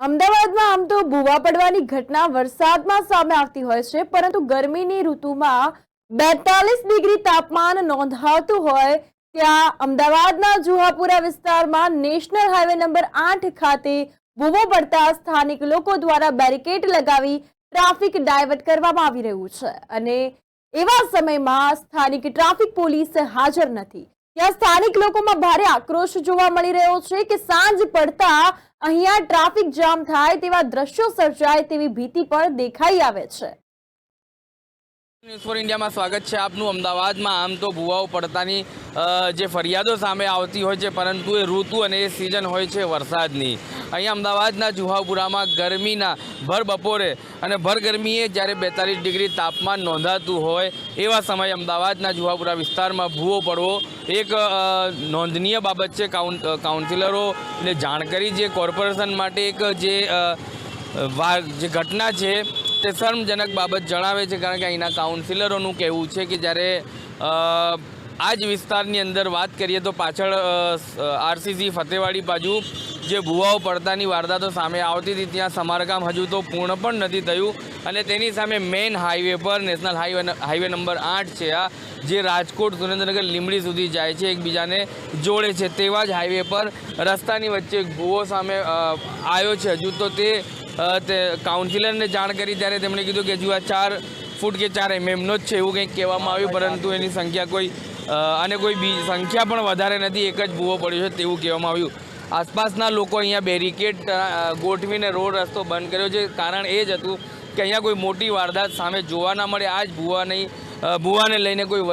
અમદાવાદમાં આમ તો ભૂવા પડવાની ઘટના વરસાદમાં સામે આવતી હોય છે, પરંતુ ગરમીની ઋતુમાં 42 ડિગ્રી તાપમાન નોંધાતું હોય ત્યાં અમદાવાદના જુહાપુરા વિસ્તારમાં નેશનલ હાઈવે નંબર 8 ખાતે ભૂવો પડતા સ્થાનિક લોકો દ્વારા બેરિકેડ લગાવી ટ્રાફિક ડાયવર્ટ કરવામાં આવી રહ્યું છે અને એવા સમયમાં સ્થાનિક ટ્રાફિક પોલીસ હાજર નથી। ત્યાં સ્થાનિક લોકોમાં ભારે આક્રોશ જોવા મળી રહ્યો છે કે સાંજ પડતા અહીંયા ટ્રાફિક જામ થાય તેવા દ્રશ્યો સર્જાય તેવી ભીતિ પણ દેખાઈ આવે છે। ન્યૂઝ ફોર ઇન્ડિયામાં સ્વાગત છે આપનું। અમદાવાદમાં આમ તો ભૂવાઓ પડતાની જે ફરિયાદો સામે આવતી હોય છે, પરંતુ એ ઋતુ અને એ સિઝન હોય છે વરસાદની। અહીંયા અમદાવાદના જુહાપુરામાં ગરમીના ભર બપોરે અને ભર ગરમીએ જ્યારે 42 ડિગ્રી તાપમાન નોંધાતું હોય એવા સમયે અમદાવાદના જુહાપુરા વિસ્તારમાં ભૂવો પડવો એક નોંધનીય બાબત છે। કાઉન્સિલરોને જાણ કરી જે કોર્પોરેશન માટે એક જે ઘટના છે તે શરમજનક બાબત જણાવે છે, કારણ કે અહીંના કાઉન્સિલરોનું કહેવું છે કે જ્યારે આ જ વિસ્તારની અંદર વાત કરીએ તો પાછળ આરસીસી ફતેવાડી બાજુ જે ભૂવાઓ પડતાની વારદાતો સામે આવતી હતી ત્યાં સમારકામ હજુ તો પૂર્ણ પણ નથી થયું અને તેની સામે મેઇન હાઈવે પર નેશનલ હાઈવે નંબર 8 છે, આ જે રાજકોટ સુરેન્દ્રનગર લીંબડી સુધી જાય છે, એકબીજાને જોડે છે, તેવા જ હાઈવે પર રસ્તાની વચ્ચે એક ભૂવો સામે આવ્યો છે। હજુ તો તે કાઉન્સિલરને જાણ કરી ત્યારે તેમણે કીધું કે હજુ આ 4 ફૂટ કે 4 mm જ છે એવું કંઈક કહેવામાં આવ્યું, પરંતુ એની સંખ્યા કોઈ સંખ્યા પણ વધારે નથી, એક જ ભૂવો પડ્યો છે તેવું કહેવામાં આવ્યું। આસપાસના લોકો અહીંયા બેરિકેડ ગોઠવીને રોડ રસ્તો બંધ કર્યો છે। કારણ એ જ હતું કે અહીંયા કોઈ મોટી વારદાત સામે જોવા ના મળે, આ જ ભૂવાને લઈને કોઈ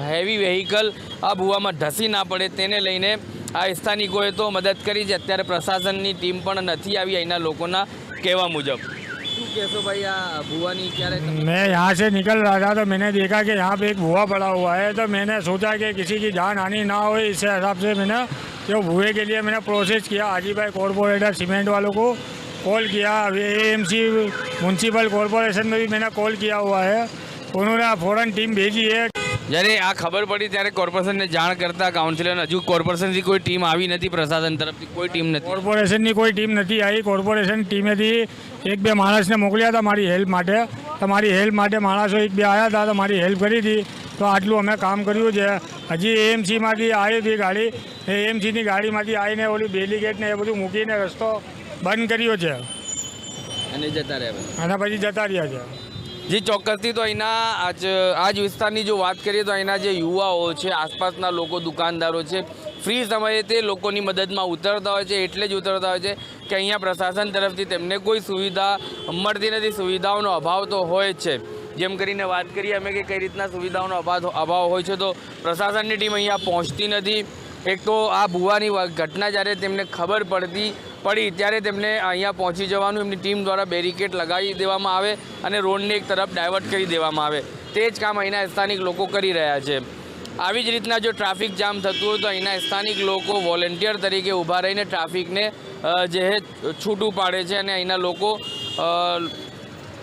હેવી વેહિકલ આ ભૂવામાં ધસી ના પડે તેને લઈને આ સ્થાનિકોએ તો મદદ કરી છે। અત્યારે પ્રશાસનની ટીમ પણ નથી આવી અહીંના લોકોના कहवा मुजब। શું કહેશો ભાઈ આ ભૂવાની ક્યારે? मैं यहाँ से निकल रहा था तो मैंने देखा कि यहाँ पे एक भूआ पड़ा हुआ है, तो मैंने सोचा कि किसी की जान हानि ना हो, इस हिसाब से मैंने जो भूए के लिए मैंने प्रोसेस किया। हाजी भाई कॉरपोरेटर सीमेंट वालों को कॉल किया, अभी एएमसी म्यूनसिपल कॉरपोरेशन में भी मैंने कॉल किया हुआ है, उन्होंने फ़ौरन टीम भेजी है। જ્યારે આ ખબર પડી ત્યારે કોર્પોરેશનને જાણ કરતા કાઉન્સિલરને હજુ કોર્પોરેશનથી કોઈ ટીમ આવી નથી, પ્રશાસન તરફથી કોઈ ટીમ નથી, કોર્પોરેશનની કોઈ ટીમ નથી આવી। કોર્પોરેશન ટીમેથી 1-2 માણસને મોકલ્યા હતા મારી હેલ્પ માટે, તો મારી હેલ્પ માટે માણસો 1-2 આવ્યા હતા તો મારી હેલ્પ કરી હતી, તો આટલું અમે કામ કર્યું છે। હજી એએમસીમાંથી આવી હતી ગાડી, એએમસીની ગાડીમાંથી આવીને ઓલી બેરીકેડને એ બધું મૂકીને રસ્તો બંધ કર્યો છે અને જતા રહ્યા અને પછી જતા રહ્યા છે। જી ચોક્કસથી તો અહીંના આજ વિસ્તારની જો વાત કરીએ તો અહીંના જે યુવાઓ છે, આસપાસના લોકો, દુકાનદારો છે, ફ્રી સમયે તે લોકોની મદદમાં ઉતરતા હોય છે, એટલે જ ઉતરતા હોય છે કે અહીંયા પ્રશાસન તરફથી તેમને કોઈ સુવિધા મળતી નથી, સુવિધાઓનો અભાવ તો હોય જ છે। જેમ કરીને વાત કરીએ અમે કે કઈ રીતના સુવિધાઓનો અભાવ હોય છે, તો પ્રશાસનની ટીમ અહીંયા પહોંચતી નથી। એક તો આ ભૂવાની ઘટના જ્યારે તેમને ખબર પડી ત્યારે તેમને અહીંયા પહોંચી જવાનું એમની ટીમ દ્વારા બેરિકેડ લગાવી દેવામાં આવે અને રોડને એક તરફ ડાયવર્ટ કરી દેવામાં આવે, તે જ કામ અહીંના સ્થાનિક લોકો કરી રહ્યા છે। આવી જ રીતના જો ટ્રાફિક જામ થતું હોય તો અહીંના સ્થાનિક લોકો વોલેન્ટિયર તરીકે ઊભા રહીને ટ્રાફિકને જે છૂટું પાડે છે અને અહીંના લોકો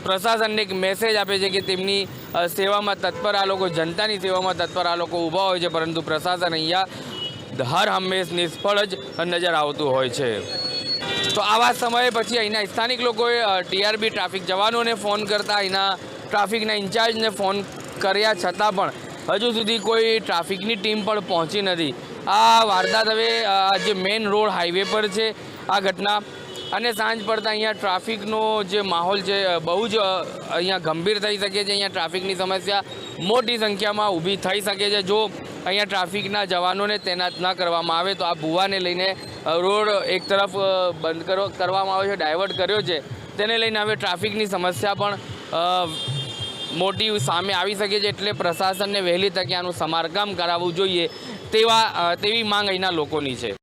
પ્રશાસનને એક મેસેજ આપે છે કે તેમની સેવામાં તત્પર આ લોકો, જનતાની સેવામાં તત્પર આ લોકો ઊભા હોય છે, પરંતુ પ્રશાસન અહીંયા હર હંમેશ નિષ્ફળ જ નજર આવતું હોય છે। તો આવા સમયે પછી અહીંના સ્થાનિક લોકોએ ટીઆરબી ટ્રાફિક જવાનોને ફોન કરતા અહીંના ટ્રાફિકના ઇન્ચાર્જને ફોન કર્યા છતાં પણ હજુ સુધી કોઈ ટ્રાફિકની ટીમ પણ પહોંચી નથી। આ વારદાત હવે જે મેઇન રોડ હાઈવે પર છે આ ઘટના, અને સાંજ પડતા અહીંયા ટ્રાફિકનો જે માહોલ છે બહુ જ અહીંયા ગંભીર થઈ શકે છે। અહીંયા ટ્રાફિકની સમસ્યા મોટી સંખ્યામાં ઊભી થઈ શકે છે જો અહીંયા ટ્રાફિકના જવાનોને તૈનાત ન કરવામાં આવે તો। આ ભૂવાને લઈને રોડ એક તરફ બંધ કરવામાં આવ્યો છે, ડાયવર્ટ કર્યો છે, તેને લઈને હવે ટ્રાફિકની સમસ્યા પણ મોટી સામે આવી શકે છે, એટલે પ્રશાસનને વહેલી તકે આનું સમારકામ કરાવવું જોઈએ તેવી માંગ અહીંના લોકોની છે।